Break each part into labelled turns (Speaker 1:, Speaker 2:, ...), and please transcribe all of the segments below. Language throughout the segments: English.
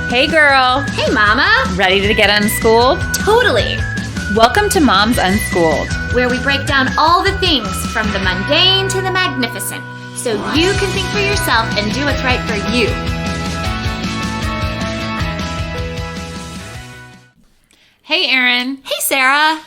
Speaker 1: Hey girl.
Speaker 2: Hey mama.
Speaker 1: Ready to get unschooled?
Speaker 2: Totally.
Speaker 1: Welcome to Moms Unschooled,
Speaker 2: where we break down all the things from the mundane to the magnificent, so you can think for yourself and do what's right for you.
Speaker 1: Hey Erin.
Speaker 2: Hey Sarah.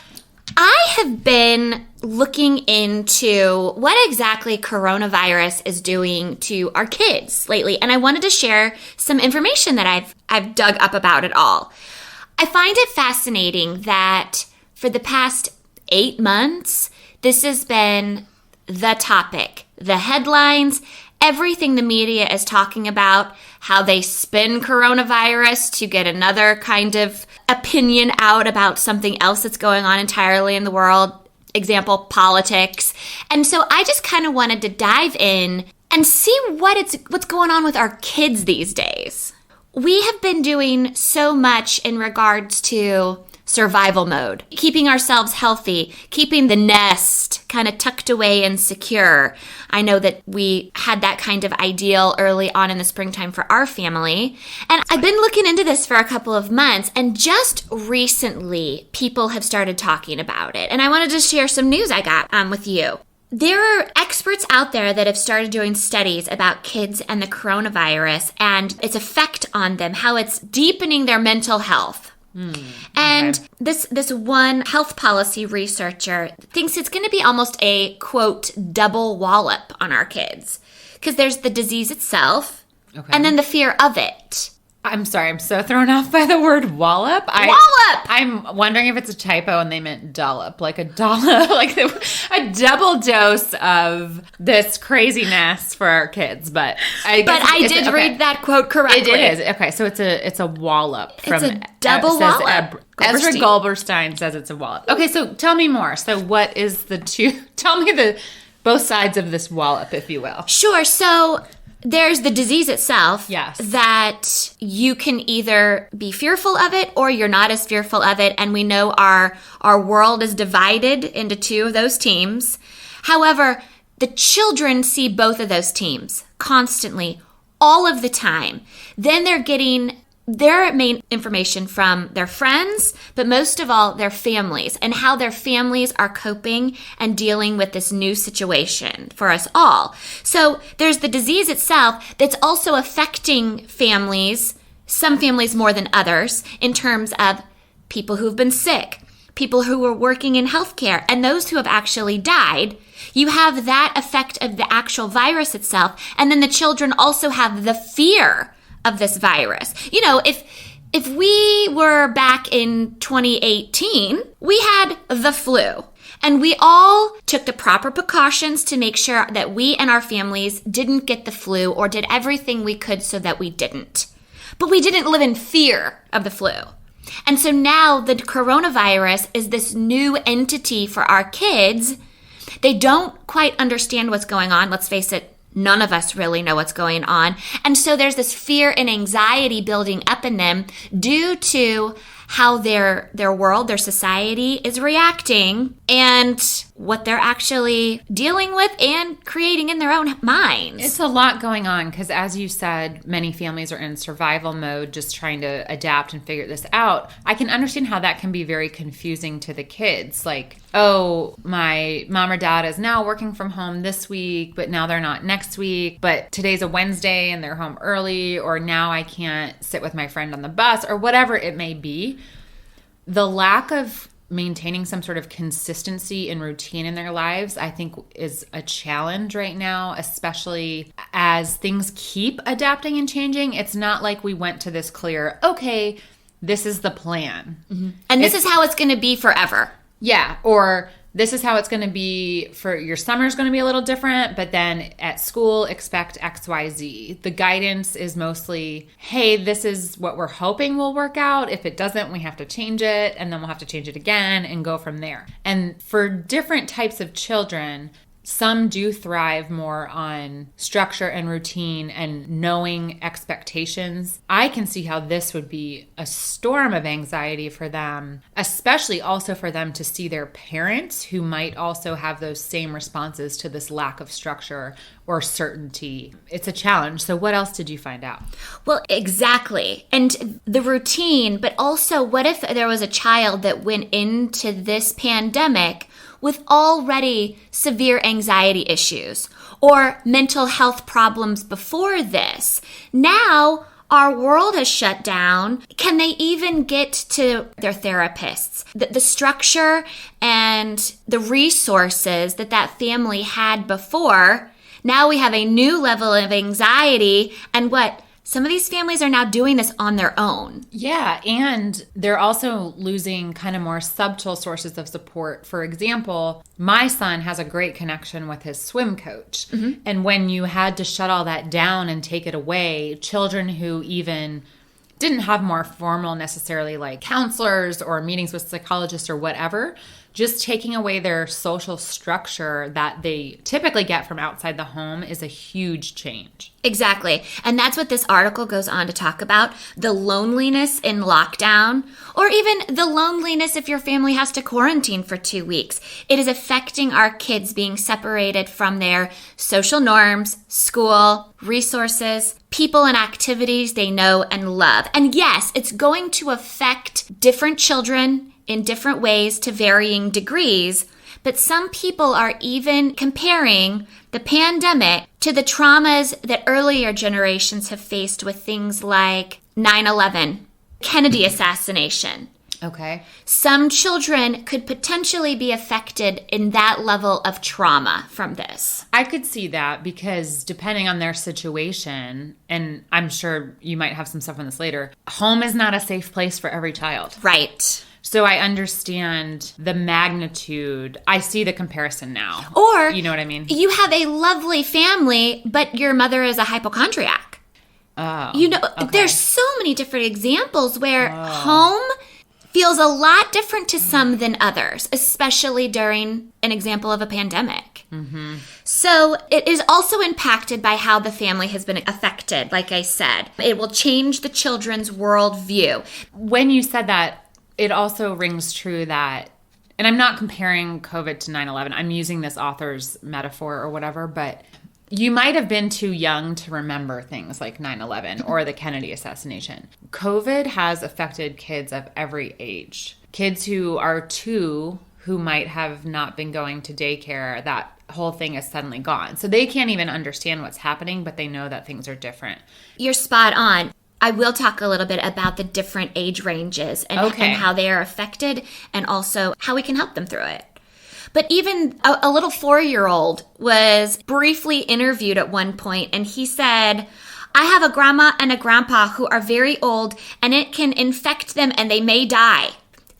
Speaker 2: I have been looking into what exactly coronavirus is doing to our kids lately, and I wanted to share some information that I've dug up about it all. I find it fascinating that for the past 8 months, this has been the topic, the headlines, everything the media is talking about, how they spin coronavirus to get another kind of opinion out about something else that's going on entirely in the world. Example, politics. And so I just kind of wanted to dive in and see what's going on with our kids these days. We have been doing so much in regards to survival mode, keeping ourselves healthy, keeping the nest kind of tucked away and secure. I know that we had that kind of ideal early on in the springtime for our family. And I've been looking into this for a couple of months, and just recently people have started talking about it. And I wanted to share some news I got with you. There are experts out there that have started doing studies about kids and the coronavirus and its effect on them, how it's deepening their mental health. And this one health policy researcher thinks it's going to be almost a, quote, double wallop on our kids. Because there's the disease itself, and then the fear of it.
Speaker 1: I'm sorry, I'm so thrown off by the word wallop.
Speaker 2: Wallop!
Speaker 1: I'm wondering if it's a typo and they meant dollop, like a dollop, like a double dose of this craziness for our kids. But I
Speaker 2: did read that quote correctly.
Speaker 1: It is. Okay, so it's a wallop.
Speaker 2: It's a double wallop.
Speaker 1: Ezra Goldberstein says it's a wallop. Okay, so tell me more. So what is tell me both sides of this wallop, if you will.
Speaker 2: Sure, so there's the disease itself.
Speaker 1: Yes.
Speaker 2: That you can either be fearful of it or you're not as fearful of it. And we know our world is divided into two of those teams. However, the children see both of those teams constantly, all of the time. Then they're getting their main information from their friends, but most of all, their families and how their families are coping and dealing with this new situation for us all. So there's the disease itself that's also affecting families, some families more than others, in terms of people who've been sick, people who were working in healthcare, and those who have actually died. You have that effect of the actual virus itself, and then the children also have the fear of this virus. You know, if we were back in 2018, we had the flu. And we all took the proper precautions to make sure that we and our families didn't get the flu or did everything we could so that we didn't. But we didn't live in fear of the flu. And so now the coronavirus is this new entity for our kids. They don't quite understand what's going on. Let's face it, none of us really know what's going on. And so there's this fear and anxiety building up in them due to how their world, their society is reacting and what they're actually dealing with and creating in their own minds.
Speaker 1: It's a lot going on because, as you said, many families are in survival mode, just trying to adapt and figure this out. I can understand how that can be very confusing to the kids. Like, oh, my mom or dad is now working from home this week, but now they're not next week. But today's a Wednesday and they're home early, or now I can't sit with my friend on the bus, or whatever it may be. The lack of maintaining some sort of consistency and routine in their lives, I think, is a challenge right now, especially as things keep adapting and changing. It's not like we went to this clear, okay, this is the plan.
Speaker 2: Mm-hmm. And this is how it's going to be forever.
Speaker 1: Yeah, or this is how it's going to be for your summer's going to be a little different, but then at school, expect XYZ. The guidance is mostly, hey, this is what we're hoping will work out. If it doesn't, we have to change it, and then we'll have to change it again and go from there. And for different types of children, some do thrive more on structure and routine and knowing expectations. I can see how this would be a storm of anxiety for them, especially also for them to see their parents who might also have those same responses to this lack of structure or certainty. It's a challenge. So what else did you find out?
Speaker 2: Well, exactly. And the routine, but also what if there was a child that went into this pandemic with already severe anxiety issues or mental health problems before this? Now, our world has shut down. Can they even get to their therapists? The structure and the resources that family had before, now we have a new level of anxiety. And some of these families are now doing this on their own.
Speaker 1: Yeah, and they're also losing kind of more subtle sources of support. For example, my son has a great connection with his swim coach. Mm-hmm. And when you had to shut all that down and take it away, children who even didn't have more formal necessarily like counselors or meetings with psychologists or whatever, just taking away their social structure that they typically get from outside the home is a huge change.
Speaker 2: Exactly. And that's what this article goes on to talk about, the loneliness in lockdown, or even the loneliness if your family has to quarantine for 2 weeks. It is affecting our kids being separated from their social norms, school, resources, people and activities they know and love. And yes, it's going to affect different children in different ways to varying degrees, but some people are even comparing the pandemic to the traumas that earlier generations have faced with things like 9/11, Kennedy assassination.
Speaker 1: Okay.
Speaker 2: Some children could potentially be affected in that level of trauma from this.
Speaker 1: I could see that because depending on their situation, and I'm sure you might have some stuff on this later, home is not a safe place for every child.
Speaker 2: Right.
Speaker 1: So I understand the magnitude. I see the comparison now.
Speaker 2: Or,
Speaker 1: you know what I mean?
Speaker 2: You have a lovely family, but your mother is a hypochondriac.
Speaker 1: Oh, okay.
Speaker 2: There's so many different examples where home feels a lot different to some than others, especially during an example of a pandemic. Mm-hmm. So it is also impacted by how the family has been affected, like I said. It will change the children's worldview.
Speaker 1: When you said that, it also rings true that, and I'm not comparing COVID to 9/11, I'm using this author's metaphor or whatever, but you might have been too young to remember things like 9/11 or the Kennedy assassination. COVID has affected kids of every age. Kids who are 2 who might have not been going to daycare, that whole thing is suddenly gone. So they can't even understand what's happening, but they know that things are different.
Speaker 2: You're spot on. I will talk a little bit about the different age ranges and how they are affected and also how we can help them through it. But even a little 4-year-old was briefly interviewed at one point, and he said, I have a grandma and a grandpa who are very old, and it can infect them and they may die.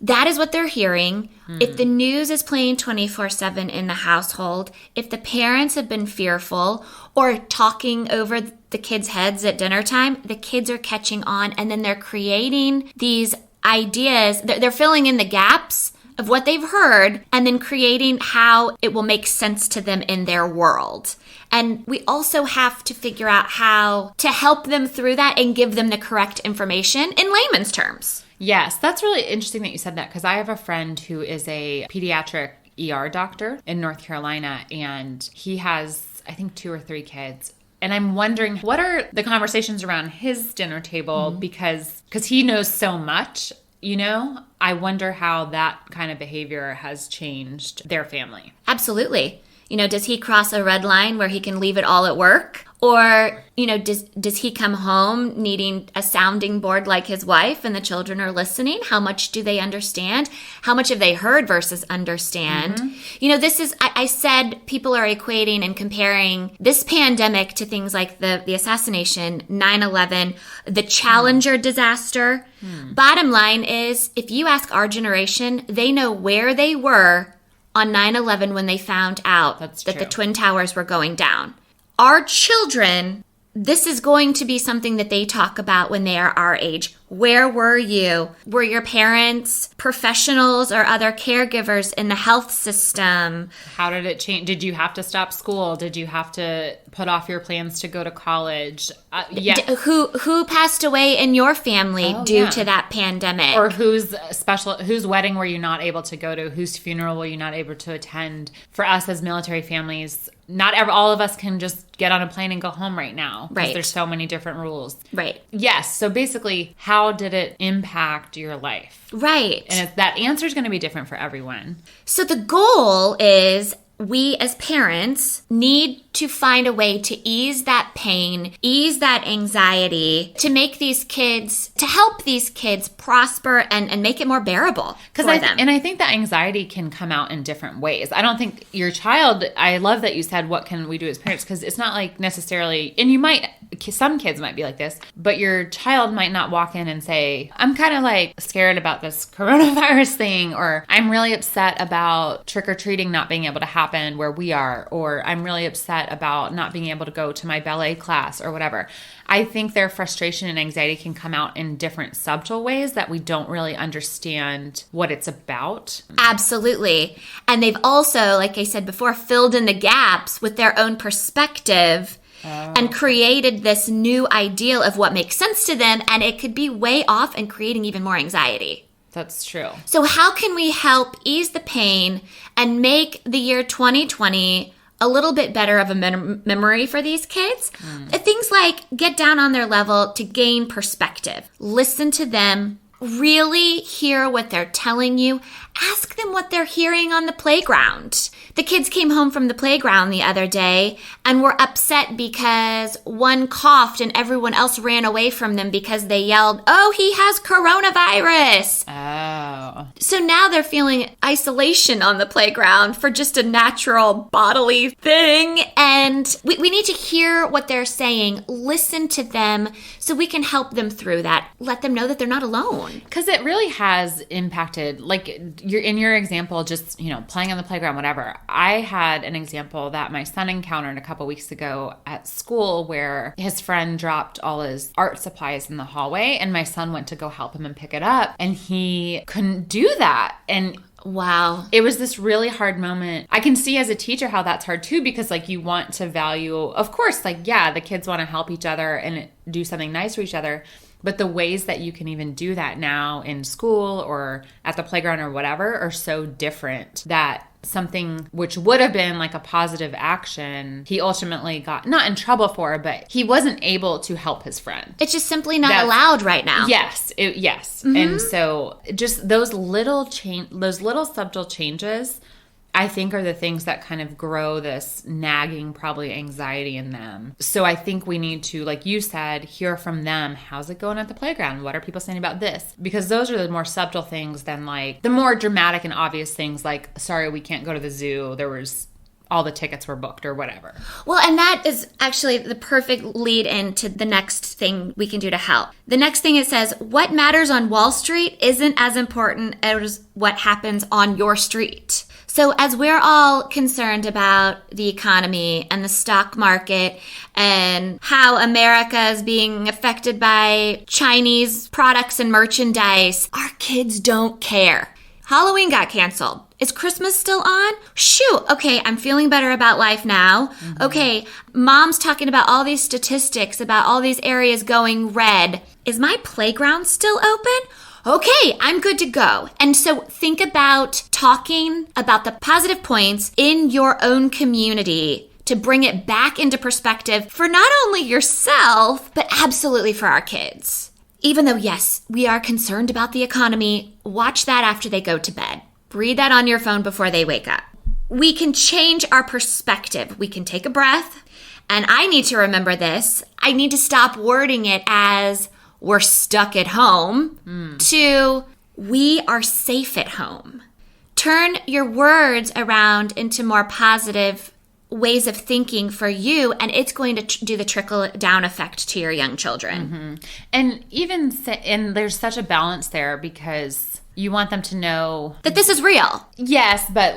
Speaker 2: That is what they're hearing. If the news is playing 24/7 in the household, if the parents have been fearful or talking over the kids' heads at dinner time, the kids are catching on, and then they're creating these ideas. They're filling in the gaps of what they've heard and then creating how it will make sense to them in their world. And we also have to figure out how to help them through that and give them the correct information in layman's terms.
Speaker 1: Yes, that's really interesting that you said that, because I have a friend who is a pediatric ER doctor in North Carolina, and he has, I think, 2 or 3 kids. And I'm wondering, what are the conversations around his dinner table? Because he knows so much, you know? I wonder how that kind of behavior has changed their family.
Speaker 2: Absolutely. Does he cross a red line where he can leave it all at work? Or, does he come home needing a sounding board like his wife and the children are listening? How much do they understand? How much have they heard versus understand? Mm-hmm. This is, I said people are equating and comparing this pandemic to things like the assassination, 9/11, the Challenger disaster. Bottom line is, if you ask our generation, they know where they were on 9/11 when they found out that the Twin Towers were going down. Our children this is going to be something that they talk about when they are our age. Where were you? Were your parents professionals or other caregivers in the health system?
Speaker 1: How did it change? Did you have to stop school? Did you have to put off your plans to go to college? Yeah.
Speaker 2: Who passed away in your family due to that pandemic?
Speaker 1: Or whose wedding were you not able to go to? Whose funeral were you not able to attend? For us as military families, not all of us can just get on a plane and go home right now.
Speaker 2: Right.
Speaker 1: There's so many different rules.
Speaker 2: Right.
Speaker 1: Yes. So basically, how did it impact your life?
Speaker 2: Right.
Speaker 1: And that answer is going to be different for everyone.
Speaker 2: So the goal is we as parents need to find a way to ease that pain, ease that anxiety, to make these kids, to help these kids prosper and make it more bearable for them.
Speaker 1: And I think that anxiety can come out in different ways. I don't think your child, I love that you said, what can we do as parents? Because it's not like necessarily, and some kids might be like this, but your child might not walk in and say, I'm kind of like scared about this coronavirus thing, or I'm really upset about trick-or-treating not being able to happen where we are, or I'm really upset about not being able to go to my ballet class or whatever. I think their frustration and anxiety can come out in different subtle ways that we don't really understand what it's about.
Speaker 2: Absolutely. And they've also, like I said before, filled in the gaps with their own perspective and created this new ideal of what makes sense to them, and it could be way off and creating even more anxiety.
Speaker 1: That's true.
Speaker 2: So how can we help ease the pain and make the year 2020 a little bit better of a memory for these kids? Things like get down on their level to gain perspective. Listen to them. Really hear what they're telling you. Ask them what they're hearing on the playground. The kids came home from the playground the other day and were upset because one coughed and everyone else ran away from them because they yelled, "Oh, he has coronavirus."
Speaker 1: Oh.
Speaker 2: So now they're feeling isolation on the playground for just a natural bodily thing. And we need to hear what they're saying, listen to them so we can help them through that. Let them know that they're not alone.
Speaker 1: Because it really has impacted, like in your example, just, playing on the playground, whatever. I had an example that my son encountered a couple weeks ago at school where his friend dropped all his art supplies in the hallway and my son went to go help him and pick it up and he couldn't do that. And
Speaker 2: wow.
Speaker 1: It was this really hard moment. I can see as a teacher how that's hard too, because you want to value, of course, the kids want to help each other and do something nice for each other. But the ways that you can even do that now in school or at the playground or whatever are so different that something which would have been like a positive action, he ultimately got not in trouble for, but he wasn't able to help his friend.
Speaker 2: It's just simply not allowed right now.
Speaker 1: Yes. Yes. Mm-hmm. And so just those little subtle changes, I think, are the things that kind of grow this nagging, probably anxiety in them. So I think we need to, like you said, hear from them. How's it going at the playground? What are people saying about this? Because those are the more subtle things than the more dramatic and obvious things like, sorry, we can't go to the zoo. All the tickets were booked or whatever.
Speaker 2: Well, and that is actually the perfect lead into the next thing we can do to help. The next thing it says, what matters on Wall Street isn't as important as what happens on your street. So as we're all concerned about the economy and the stock market and how America is being affected by Chinese products and merchandise, our kids don't care. Halloween got canceled. Is Christmas still on? Shoot. Okay, I'm feeling better about life now. Mm-hmm. Okay, Mom's talking about all these statistics about all these areas going red. Is my playground still open? Okay, I'm good to go. And so think about talking about the positive points in your own community to bring it back into perspective for not only yourself, but absolutely for our kids. Even though, yes, we are concerned about the economy, watch that after they go to bed. Read that on your phone before they wake up. We can change our perspective. We can take a breath. And I need to remember this. I need to stop wording it as we're stuck at home to we are safe at home. Turn your words around into more positive ways of thinking for you, and it's going to do the trickle-down effect to your young children.
Speaker 1: Mm-hmm. And there's such a balance there because you want them to know
Speaker 2: that this is real.
Speaker 1: Yes, but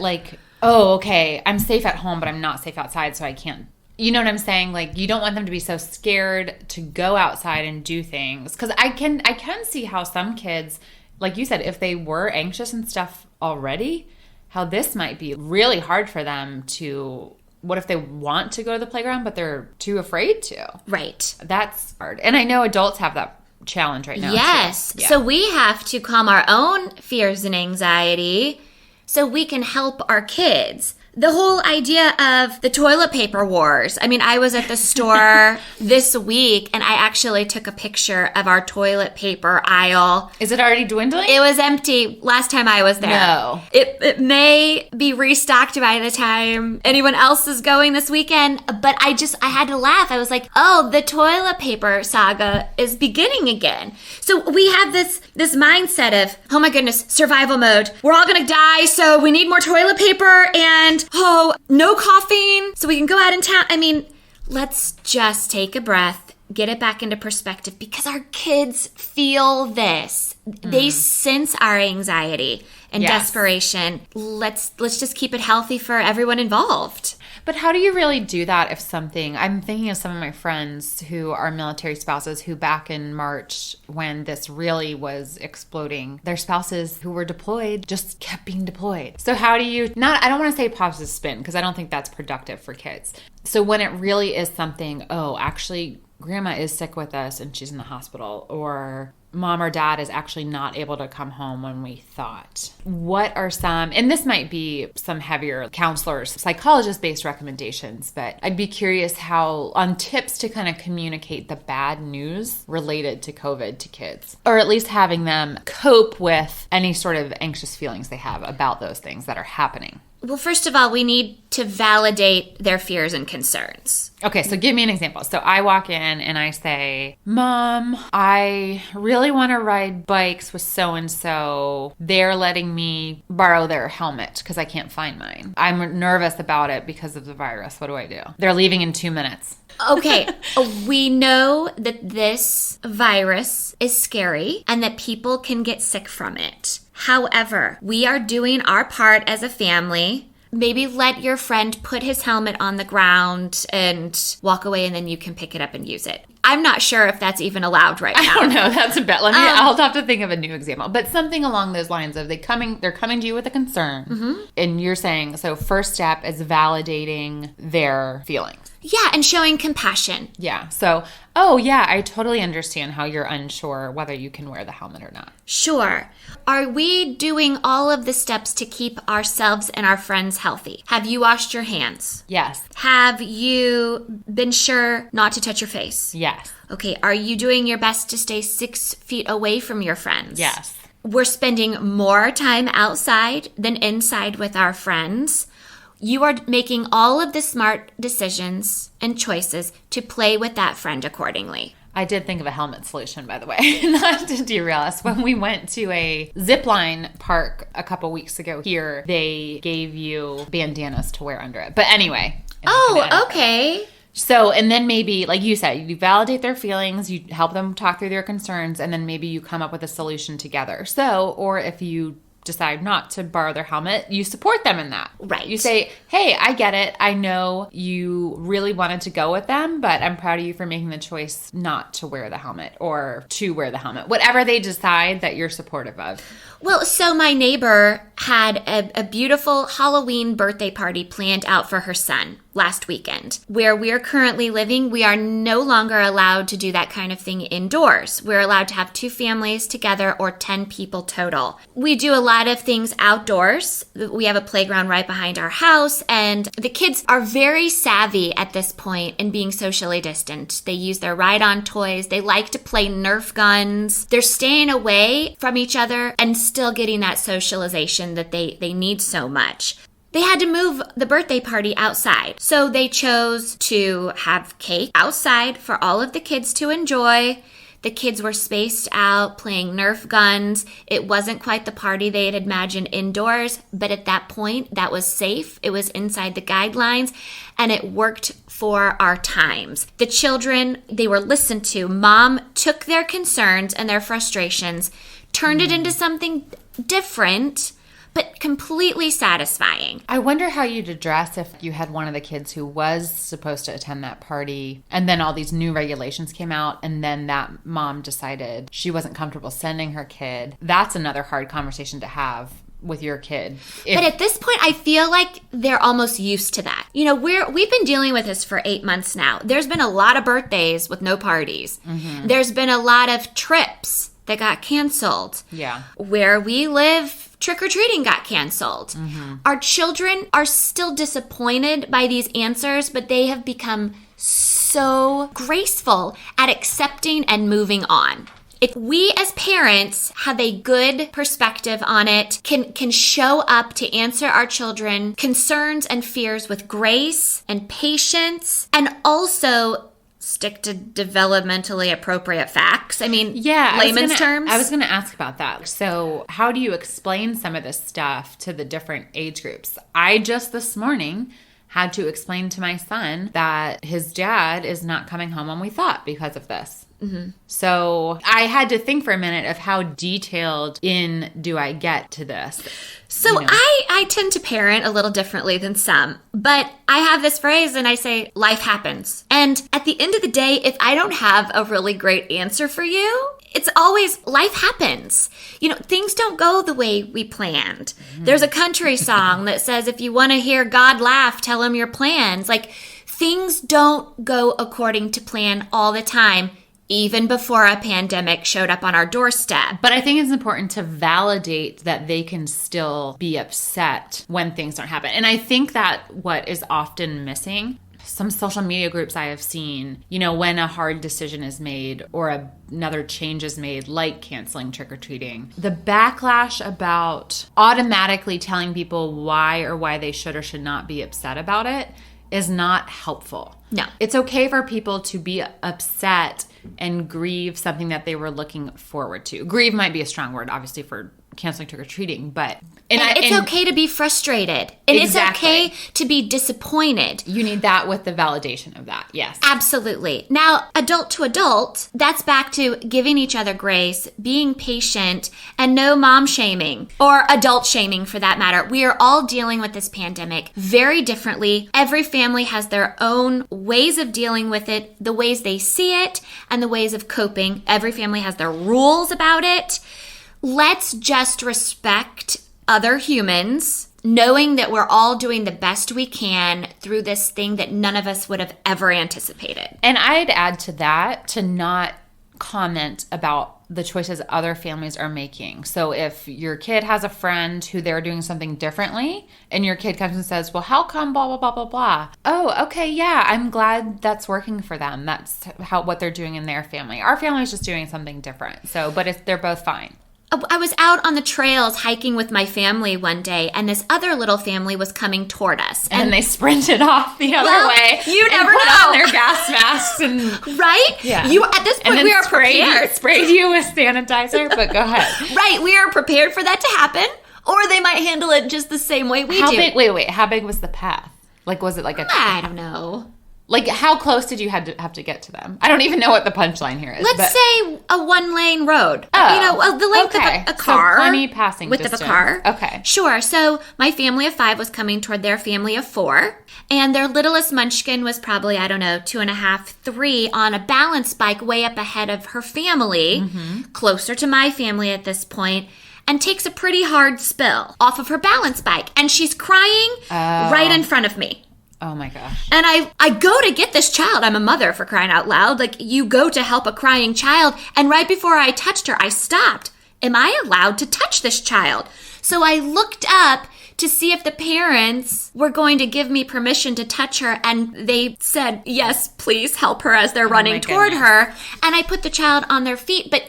Speaker 1: oh, okay, I'm safe at home, but I'm not safe outside, so I can't You know what I'm saying? Like, you don't want them to be so scared to go outside and do things. Because I can see how some kids, like you said, if they were anxious and stuff already, how this might be really hard for them to... What if they want to go to the playground, but they're too afraid to?
Speaker 2: Right.
Speaker 1: That's hard. And I know adults have that challenge right now.
Speaker 2: Yes. Yeah. So we have to calm our own fears and anxiety so we can help our kids. The whole idea of the toilet paper wars. I mean, I was at the store this week and I actually took a picture of our toilet paper aisle.
Speaker 1: Is it already dwindling?
Speaker 2: It was empty last time I was there.
Speaker 1: No.
Speaker 2: It may be restocked by the time anyone else is going this weekend, but I had to laugh. I was like, oh, the toilet paper saga is beginning again. So we have this mindset of, oh my goodness, survival mode. We're all gonna die, so we need more toilet paper and no coughing so we can go out in town. I mean, let's just take a breath, get it back into perspective because our kids feel this. They sense our anxiety and desperation. Let's just keep it healthy for everyone involved.
Speaker 1: But how do you really do that if something... I'm thinking of some of my friends who are military spouses who back in March when this really was exploding, their spouses who were deployed just kept being deployed. So how do you... I don't want to say positive spin because I don't think that's productive for kids. So when it really is something, actually grandma is sick with us and she's in the hospital, or mom or dad is actually not able to come home when we thought. What are some, and this might be some heavier counselors, psychologist-based recommendations, but I'd be curious on tips to kind of communicate the bad news related to COVID to kids, or at least having them cope with any sort of anxious feelings they have about those things that are happening.
Speaker 2: Well, first of all, we need to validate their fears and concerns.
Speaker 1: Okay, so give me an example. So I walk in and I say, Mom, I really want to ride bikes with so-and-so. They're letting me borrow their helmet because I can't find mine. I'm nervous about it because of the virus. What do I do? They're leaving in 2 minutes.
Speaker 2: Okay, we know that this virus is scary and that people can get sick from it. However, we are doing our part as a family. Maybe let your friend put his helmet on the ground and walk away, and then you can pick it up and use it. I'm not sure if that's even allowed right now.
Speaker 1: I don't know. That's a bet. I'll have to think of a new example. But something along those lines of they're coming to you with a concern. And you're saying, so first step is validating their feelings.
Speaker 2: Yeah, and showing compassion.
Speaker 1: Yeah. So, I totally understand how you're unsure whether you can wear the helmet or not.
Speaker 2: Sure. Are we doing all of the steps to keep ourselves and our friends healthy? Have you washed your hands?
Speaker 1: Yes.
Speaker 2: Have you been sure not to touch your face?
Speaker 1: Yes.
Speaker 2: Okay. Are you doing your best to stay 6 feet away from your friends?
Speaker 1: Yes.
Speaker 2: We're spending more time outside than inside with our friends. You are making all of the smart decisions and choices to play with that friend accordingly.
Speaker 1: I did think of a helmet solution, by the way, not to derail us. When we went to a zipline park a couple weeks ago here, they gave you bandanas to wear under it. But anyway.
Speaker 2: Oh, okay.
Speaker 1: So, and then maybe, like you said, you validate their feelings, you help them talk through their concerns, and then maybe you come up with a solution together. So, or if you decide not to borrow their helmet, you support them in that.
Speaker 2: Right.
Speaker 1: You say, hey, I get it. I know you really wanted to go with them, but I'm proud of you for making the choice not to wear the helmet or to wear the helmet. Whatever they decide that you're supportive of.
Speaker 2: Well, so my neighbor had a beautiful Halloween birthday party planned out for her son last weekend. Where we are currently living, we are no longer allowed to do that kind of thing indoors. We're allowed to have 2 families together or 10 people total. We do a lot of things outdoors. We have a playground right behind our house, and the kids are very savvy at this point in being socially distant. They use their ride-on toys. They like to play Nerf guns. They're staying away from each other and still getting that socialization that they need so much. They had to move the birthday party outside. So they chose to have cake outside for all of the kids to enjoy. The kids were spaced out playing Nerf guns. It wasn't quite the party they had imagined indoors, but at that point, that was safe. It was inside the guidelines, and it worked for our times. The children, they were listened to. Mom took their concerns and their frustrations, turned it into something different, but completely satisfying.
Speaker 1: I wonder how you'd address if you had one of the kids who was supposed to attend that party and then all these new regulations came out and then that mom decided she wasn't comfortable sending her kid. That's another hard conversation to have with your kid.
Speaker 2: But at this point, I feel like they're almost used to that. You know, we've been dealing with this for 8 months now. There's been a lot of birthdays with no parties. Mm-hmm. There's been a lot of trips that got canceled.
Speaker 1: Yeah.
Speaker 2: Where we live, trick-or-treating got canceled. Mm-hmm. Our children are still disappointed by these answers, but they have become so graceful at accepting and moving on. If we as parents have a good perspective on it, can show up to answer our children concerns and fears with grace and patience, and also stick to developmentally appropriate facts. I mean, layman's terms.
Speaker 1: I was going to ask about that. So how do you explain some of this stuff to the different age groups? I just this morning had to explain to my son that his dad is not coming home when we thought because of this. Mm-hmm. So I had to think for a minute of how detailed in do I get to this.
Speaker 2: So you know. I tend to parent a little differently than some, but I have this phrase and I say, life happens. And at the end of the day, if I don't have a really great answer for you, it's always life happens. You know, things don't go the way we planned. Mm-hmm. There's a country song that says, if you want to hear God laugh, tell him your plans. Like, things don't go according to plan all the time, even before a pandemic showed up on our doorstep.
Speaker 1: But I think it's important to validate that they can still be upset when things don't happen. And I think that what is often missing, some social media groups I have seen, you know, when a hard decision is made or another change is made, like canceling trick-or-treating, the backlash about automatically telling people why they should or should not be upset about it is not helpful.
Speaker 2: No.
Speaker 1: It's okay for people to be upset and grieve something that they were looking forward to. Grieve might be a strong word, obviously, for canceling trick-or-treating, but...
Speaker 2: It's okay to be frustrated. And
Speaker 1: exactly.
Speaker 2: It's okay to be disappointed.
Speaker 1: You need that with the validation of that, yes.
Speaker 2: Absolutely. Now, adult to adult, that's back to giving each other grace, being patient, and no mom shaming, or adult shaming for that matter. We are all dealing with this pandemic very differently. Every family has their own ways of dealing with it, the ways they see it, and the ways of coping. Every family has their rules about it. Let's just respect other humans, knowing that we're all doing the best we can through this thing that none of us would have ever anticipated.
Speaker 1: And I'd add to that to not comment about the choices other families are making. So if your kid has a friend who they're doing something differently and your kid comes and says, well, how come blah, blah, blah, blah, blah. Oh, okay, yeah, I'm glad that's working for them. That's what they're doing in their family. Our family is just doing something different. So, but they're both fine.
Speaker 2: I was out on the trails hiking with my family one day, and this other little family was coming toward us.
Speaker 1: And they sprinted off the other way.
Speaker 2: You never
Speaker 1: put
Speaker 2: know.
Speaker 1: on their gas masks and
Speaker 2: right?
Speaker 1: Yeah.
Speaker 2: At this point, we are prepared.
Speaker 1: Sprayed you with sanitizer, but go ahead.
Speaker 2: Right, we are prepared for that to happen, or they might handle it just the same way we do.
Speaker 1: Wait, how big was the path? Like, was it like
Speaker 2: I don't know.
Speaker 1: Like, how close did you have to get to them? I don't even know what the punchline here is.
Speaker 2: Let's say a one-lane road.
Speaker 1: Oh,
Speaker 2: you know, the length of a car.
Speaker 1: So plenty passing
Speaker 2: width
Speaker 1: distance.
Speaker 2: Of a car.
Speaker 1: Okay.
Speaker 2: Sure. So my family of 5 was coming toward their family of 4. And their littlest munchkin was probably, 2.5, 3 on a balance bike way up ahead of her family, closer to my family at this point, and takes a pretty hard spill off of her balance bike. And she's crying right in front of me.
Speaker 1: Oh my gosh.
Speaker 2: And I go to get this child. I'm a mother, for crying out loud. Like, you go to help a crying child. And right before I touched her, I stopped. Am I allowed to touch this child? So I looked up to see if the parents were going to give me permission to touch her. And they said, yes, please help her as they're running toward her. And I put the child on their feet. But,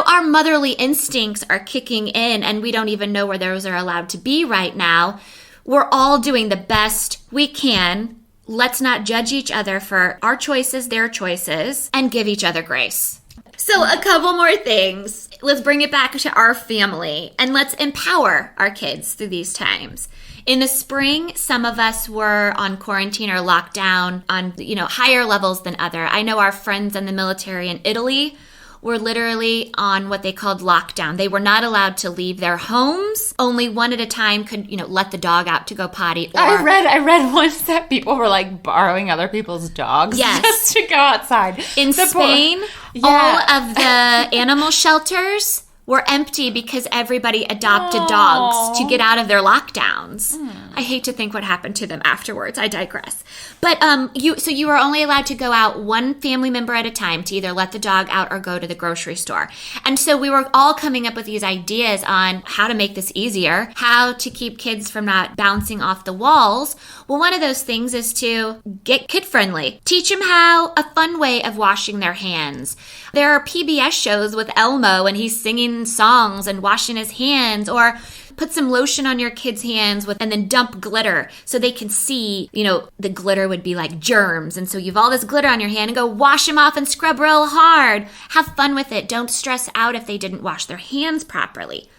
Speaker 2: our motherly instincts are kicking in, and we don't even know where those are allowed to be right now. We're all doing the best we can. Let's not judge each other for our choices, their choices, and give each other grace. So a couple more things. Let's bring it back to our family, and let's empower our kids through these times. In the spring, some of us were on quarantine or lockdown on, higher levels than other. I know our friends in the military in Italy were literally on what they called lockdown. They were not allowed to leave their homes. Only one at a time could, let the dog out to go potty. Or,
Speaker 1: I read once that people were like borrowing other people's dogs just to go outside.
Speaker 2: In Spain, all of the animal shelters were empty because everybody adopted dogs to get out of their lockdowns. I hate to think what happened to them afterwards. I digress. But you were only allowed to go out one family member at a time to either let the dog out or go to the grocery store. And so we were all coming up with these ideas on how to make this easier, how to keep kids from not bouncing off the walls. Well, one of those things is to get kid-friendly. Teach them a fun way of washing their hands. There are PBS shows with Elmo and he's singing songs and washing his hands, or put some lotion on your kids' hands and then dump glitter so they can see, the glitter would be like germs. And so you've all this glitter on your hand and go wash them off and scrub real hard. Have fun with it. Don't stress out if they didn't wash their hands properly.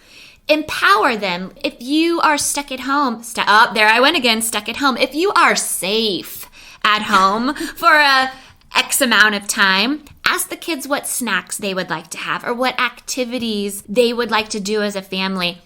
Speaker 2: Empower them. If you are stuck at home, stuck at home. If you are safe at home for a X amount of time, ask the kids what snacks they would like to have or what activities they would like to do as a family.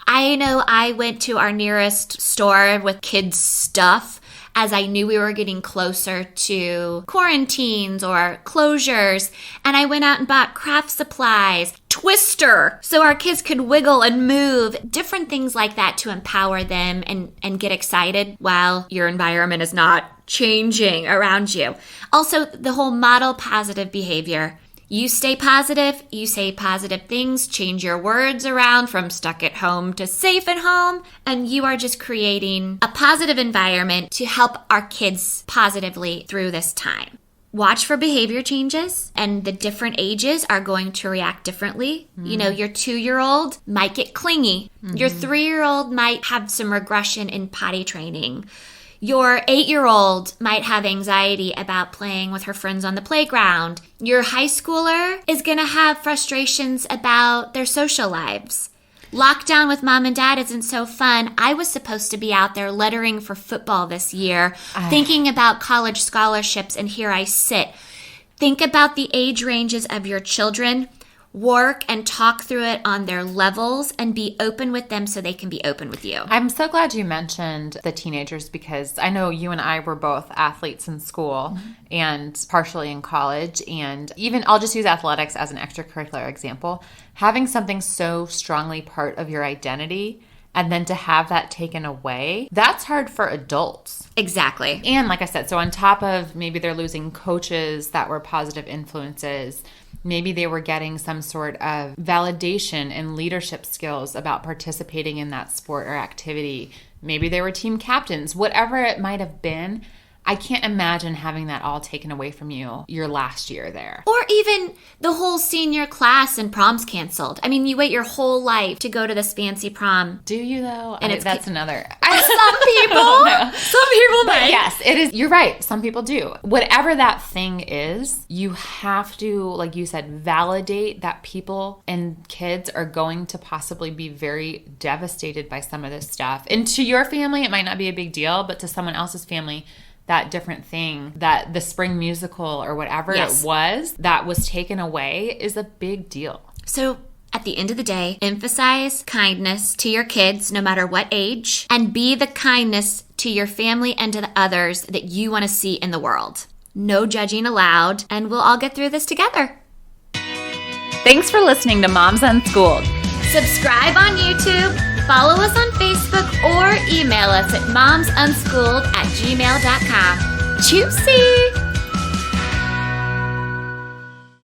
Speaker 2: I know I went to our nearest store with kids' stuff as I knew we were getting closer to quarantines or closures. And I went out and bought craft supplies, Twister, so our kids could wiggle and move, different things like that to empower them and get excited while your environment is not changing around you. Also, the whole model positive behavior. You stay positive, you say positive things, change your words around from stuck at home to safe at home, and you are just creating a positive environment to help our kids positively through this time. Watch for behavior changes, and the different ages are going to react differently. Your 2-year-old might get clingy. Your 3-year-old might have some regression in potty training. Your 8-year-old might have anxiety about playing with her friends on the playground. Your high schooler is going to have frustrations about their social lives. Lockdown with mom and dad isn't so fun. I was supposed to be out there lettering for football this year, thinking about college scholarships, and here I sit. Think about the age ranges of your children. Work and talk through it on their levels and be open with them so they can be open with you.
Speaker 1: I'm so glad you mentioned the teenagers because I know you and I were both athletes in school and partially in college. And even I'll just use athletics as an extracurricular example. Having something so strongly part of your identity and then to have that taken away, that's hard for adults.
Speaker 2: Exactly.
Speaker 1: And like I said, so on top of maybe they're losing coaches that were positive influences, maybe they were getting some sort of validation and leadership skills about participating in that sport or activity. Maybe they were team captains, whatever it might have been. I can't imagine having that all taken away from you your last year there.
Speaker 2: Or even the whole senior class and prom's canceled. I mean, you wait your whole life to go to this fancy prom.
Speaker 1: Do you though?
Speaker 2: And
Speaker 1: that's another.
Speaker 2: Some people.
Speaker 1: No.
Speaker 2: Some people
Speaker 1: But
Speaker 2: might.
Speaker 1: yes, it is. You're right. Some people do. Whatever that thing is, you have to, like you said, validate that people and kids are going to possibly be very devastated by some of this stuff. And to your family, it might not be a big deal, but to someone else's family, that different thing, that the spring musical or whatever it was that was taken away is a big deal.
Speaker 2: So at the end of the day, emphasize kindness to your kids, no matter what age, and be the kindness to your family and to the others that you want to see in the world. No judging allowed, and we'll all get through this together.
Speaker 1: Thanks for listening to Moms Unschooled.
Speaker 2: Subscribe on YouTube, follow us on Facebook, or email us at momsunschooled@gmail.com. Juicy!